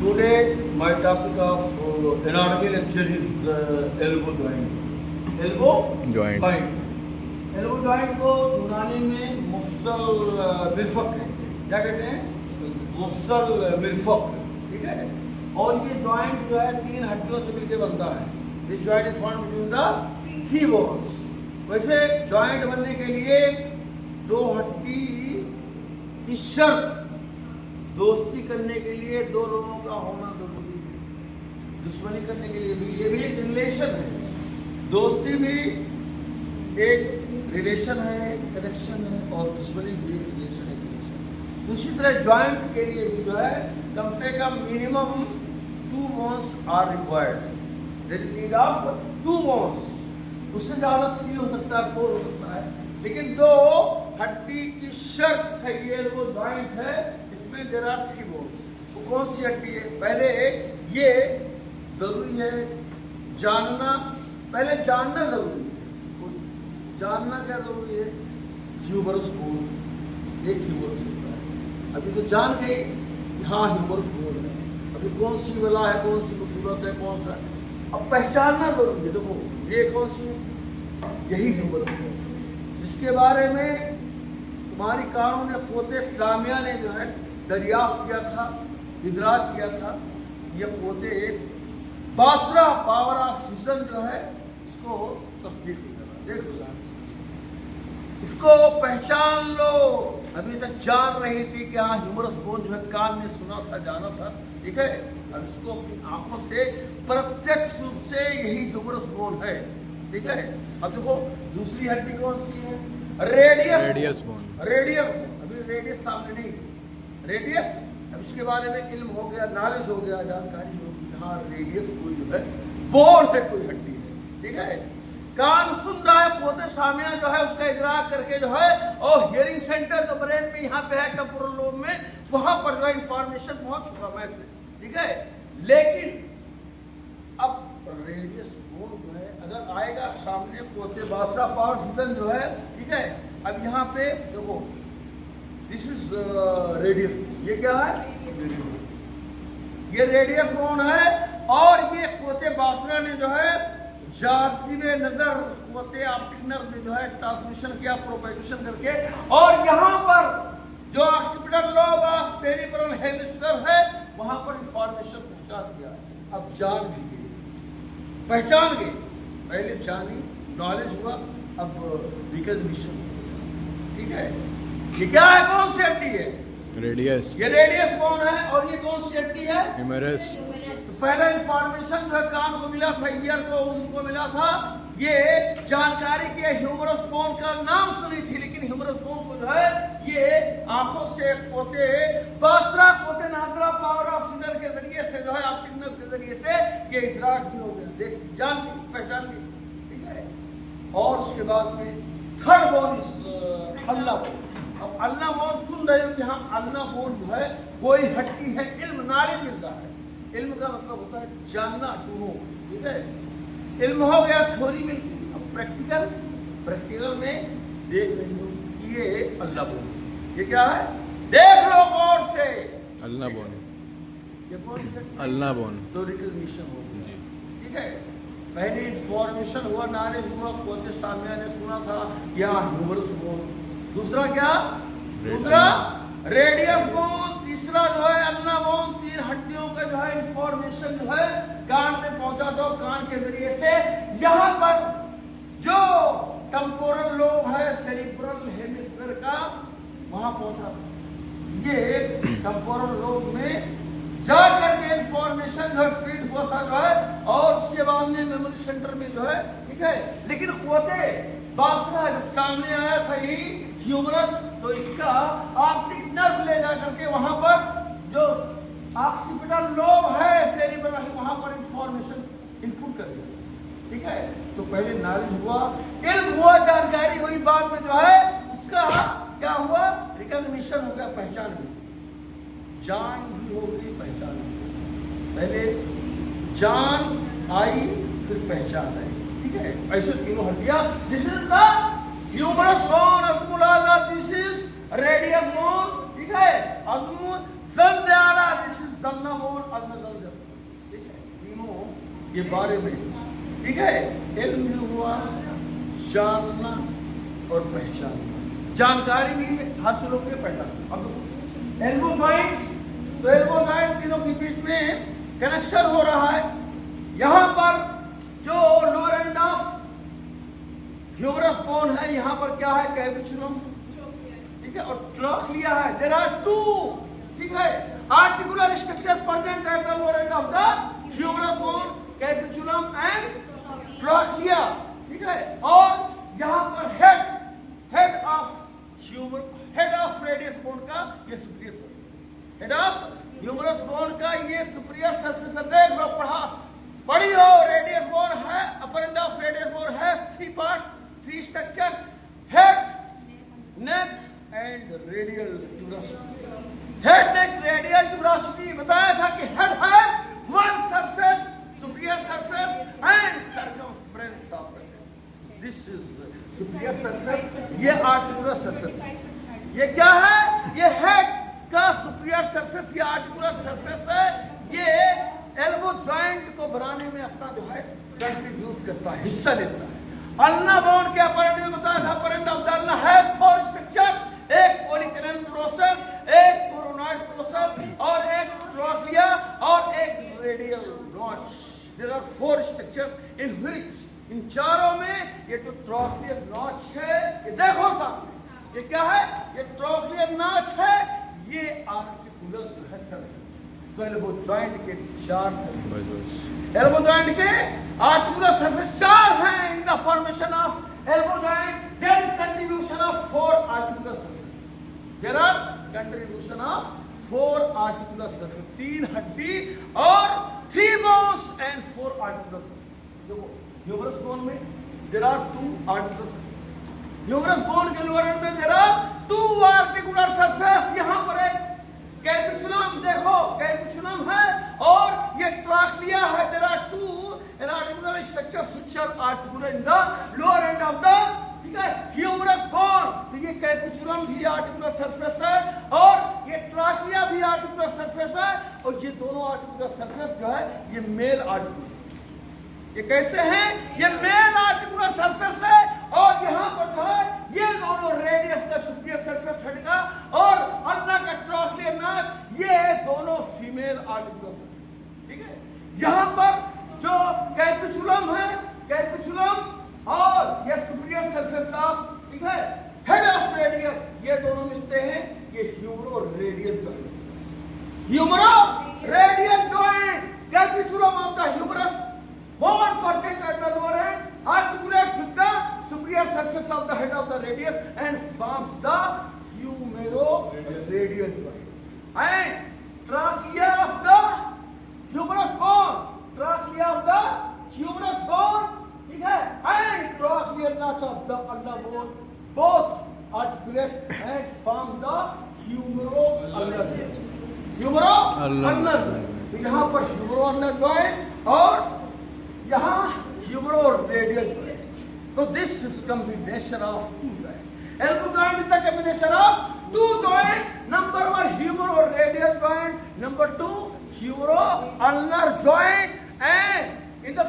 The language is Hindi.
Today, my topic of anatomy lecture is elbow joint. Elbow Joint. Elbow joint को यूनानी में मुफ्सल मिरफक कहते हैं. क्या कहते हैं? मुफ्सल मिरफक. ठीक है. और ये जॉइंट जो है तीन हड्डियों से मिलकर बनता है. This joint is found between the three bones. वैसे जॉइंट बनने के लिए दो हड्डी की शर्त, दोस्ती करने के लिए दो लोगों का होना जरूरी है. दुश्मनी करने के लिए भी ये भी एक रिलेशन है. दोस्ती भी एक रिलेशन है, कनेक्शन है, और दुश्मनी भी एक रिलेशन है. दूसरी तरह जॉइंट के लिए भी जो है कम से कम minimum 2 bones are required. There is need of 2 bones. उससे ज्यादा 3 हो सकता है, 4 हो सकता है, लेकिन दो हड्डी की शर्त है. ये वो जॉइंट है, इसमें देयर आर 3 बोन्स. वो कौन सी हड्डी है? पहले ये जरूरी है जानना. पहले जानना जरूरी है. जानना क्या जरूरी है? Humerus bone. एक ह्यूमरस होता है. अभी तो जान गए हाँ ह्यूमरस बोन है. अभी कौन सी बला है, कौन सी मुसीबत है, कौन सा. अब पहचानना जरूरी है. देखो ये कौन सी है? यही ह्यूमरस बोन, जिसके बारे में तुम्हारी कानों ने पोते सामिया ने जो है दरियाफ्त किया था, इदराक किया था. ये पोते बासरा पावर ऑफ विजन जो है इसको तस्दीक कर. देख लो, इसको पहचान लो. अभी तक जान रही थी कि हाँ ह्यूमरस बोन जो है कान ने सुना था, जाना था. ठीक है. अब इसको अपनी आंखों से प्रत्यक्ष रूप से यही ह्यूमरस बोन है. ठीक है. अब देखो दूसरी हड्डी कौन सी है? Radius bone. Radius bone. अभी रेडियस सामने नहीं है. रेडियस. अब इसके बारे में इल्म हो गया, नॉलेज हो गया, जानकारी हो गई. हाँ रेडियस कोई जो है बोन है, कोई हड्डी है. ठीक है. कान सुन रहा है, पोते सामिया जो है उसका इदराक करके जो है, और हियरिंग सेंटर जो ब्रेन में यहाँ पे है टेम्पोरल लोब में, वहां पर जो है इंफॉर्मेशन पहुंच चुका है. ठीक है. लेकिन अब रेडियस बोन जो है अगर आएगा सामने, पोते बासरा पावर विजन जो है. ठीक है. अब यहाँ पे देखो दिस इज रेडियस. ये क्या है? ये रेडियस बोन है. और ये पोते बासरा ने जो है जासिब नजर पोते ऑप्टिक नर्व में जो है ट्रांसमिशन किया, प्रोपेगेशन करके, और यहाँ पर जो occipital lobe of cerebral hemisphere है वहां पर इंफॉर्मेशन पहुंचा दिया. अब जान भी गई, पहचान गई. पहले जानी, नॉलेज हुआ, अब रिकॉग्निशन. ठीक है. ये क्या है? कौन सी हड्डी है? रेडियस. ये रेडियस बोन है. और ये कौन सी हड्डी है? ह्यूमरस. पहला इंफॉर्मेशन जो है कान को मिला था, ईयर को, उनको मिला था. ये जानकारी की ह्यूमरस बोन का नाम सुनी थी, लेकिन ह्यूमरस बोन को जो है ये आंखों से पोते बासरा पोते नादरा पावर ऑफ विजन के जरिए से जो है ऑप्टिक नर्व के जरिए से ये इदराक भी हो गया. देख जान ली, पहचान ली. ठीक है. और उसके बाद में third bone is Allah bone. अब अल्लाह बोन सुन रहे हो कि हाँ अल्लाह बोन जो है कोई हड्डी है. इल्म नाले मिलता है. इल्म का मतलब होता है जानना, टू नो. ठीक है. इल्म हो गया, थ्योरी मिल गई. अब प्रैक्टिकल में देख रही हो कि ये अल्लाह बोन. ये क्या है? देख लो गौर से. अल्लाह बोन. ये कौन सी? अल्लाह बोन. तो रिकॉग्निशन हो गई. ठीक है. पहले इंफॉर्मेशन हुआ, नॉलेज हुआ, पोते सामिया ने सुना था या ह्यूमरस बोन. दूसरा क्या? दूसरा रेडियस बोन. तीसरा जो है अल्लाह बोन. 3 हड्डियों का जो है इंफॉर्मेशन जो है कान में पहुंचा दो, कान के जरिए से. यहाँ पर जो टेम्पोरल लोब है सेरिब्रल हेमिस्फीयर का, वहां पहुंचा. ये टेम्पोरल लोब में जाकर के इंफॉर्मेशन जो है फीड हुआ था जो है, और उसके बाद में मेमोरी सेंटर में जो है. ठीक है. लेकिन पोते बासरा जब सामने आया था यही ह्यूमरस, तो इसका ऑप्टिक नर्व ले जा करके वहां पर जो ऑक्सीपिटल लोब है सेरिब्रल, वहां पर इंफॉर्मेशन इनपुट कर दिया. ठीक है. तो पहले नॉलेज हुआ, इल्म हुआ, जानकारी हुई. बाद में जो है उसका क्या हुआ? रिकॉग्निशन हो गया, पहचान हुई. जान भी हो गई, पहचान भी हो गई. पहले जान आई, फिर पहचान आई. ठीक है. ऐसे तीनों हड्डियां. This is the humerus bone. This is radius bone. ठीक है. जल्दियारा, दिस इज जन्नामोन अल्लाह, ठीक है, तीनों ये बारे में, ठीक है, इल्म हुआ जानना और पहचानना, जानकारी भी हासिल होकर पहचानना। अब एल्बो जॉइंट, तो एल्बो जॉइंट तीनों के बीच में कनेक्शन हो रहा है। यहाँ पर जो lower end of humerus bone है, यहाँ पर क्या है, कैपिचुलम, ठीक है, और ट्रॉक्लिया है। देयर आर टू, ठीक है, articular structure present at the lower end of the humerus bone, capitulum and trochlea, ठीक है। और यहाँ पर हेड ऑफ रेडियस बोन का ये superior surface, head of humerus bone का ये सुपीरियर सरफेस है। देख लो, पढ़ी हो, रेडियस बोन है, upper end of radius bone है, 3 part, 3 structure, head, neck and radial tuberosity. Head, neck, radial tuberosity बताया था कि हेड है one surface, superior surface and circumference of the, this is superior surface, ये आर्टिकुलर सरफेस, ये क्या है, ये हेड का सुपीरियर सरफेस, ये आर्टिकुलर सरफेस है। ये एल्बो जॉइंट को बनाने में अपना जो है कंट्रीब्यूट करता है, हिस्सा लेता है। अल्ना बोन के अपर एंड में बताया था, upper end of the ulna है 4 स्ट्रक्चर, एक पोलिकरन प्रोसेस, एक कोरोनॉइड प्रोसेस और एक ट्रॉक्लिया और एक radial notch. There are 4 structure in which, इन चारों में ये जो ट्रॉक्लियर नॉच है, ये देखो सामने, ये क्या है, ये ट्रॉक्लियर नॉच है, ये आर्टिकुलर जो है सरफेस। तो एल्बो जॉइंट के 4 सरफेस, एल्बो जॉइंट के आर्टिकुलर सरफेस 4 हैं। In the formation of elbow joint there is contribution of 4 articular surface, there are contribution of 4 articular surface, 3 हड्डी और 3 बोन्स एंड 4 आर्टिकुलर सरफेस। देखो ह्यूमरस बोन में there are 2 articular surface, humerus bone के लोअर एंड में देयर आर 2 आर्टिकुलर सरफेस। यहाँ पर एक कैपिचुलम, देखो कैपिचुलम है और ये ट्रॉक्लिया है। There are 2 articular structure which are articular in the lower end of the, ठीक है, ह्यूमरस बोन। तो ये कैपिचुलम भी आर्टिकुलर सरफेस है और ये ट्रॉक्लिया भी आर्टिकुलर सरफेस है, और ये दोनों आर्टिकुलर सरफेस जो है ये मेल आर्टिकुलर, ये कैसे हैं, ये मेल आर्टिकुलर सरफेस है। और यहाँ पर जो है ये दोनों रेडियस का सुपीरियर सरफेस हेड का और अल्ना का ट्रॉक्लियर नॉच, ये दोनों फीमेल आर्टिकुलर सरफेस, ठीक है। यहाँ पर जो कैपिचुलम है, कैपिचुलम और ये सुपीरियर सरफेस ऑफ, ठीक है, हेड ऑफ रेडियस, ये दोनों मिलते हैं, ये humero radial joint, humero radial joint, capitulum of the humerus bone present at the lower end, articulates with the superior surface of the head of the radius and forms the humeroradial joint. And trachea of the humerus bone, trachea of the humerus bone, ठीक है, and trochlea notch of the ulnar bone, both articulate and form the humero-ulnar joint. Humero-ulnar joint, यहाँ पर humero-ulnar joint और यहाँ ह्यूमरो रेडियल जॉइंट। तो this is combination of 2 joint. Elbow joint is the combination of 2 joint. Number 1 humero radial joint, number 2 humero ulnar joint, and in the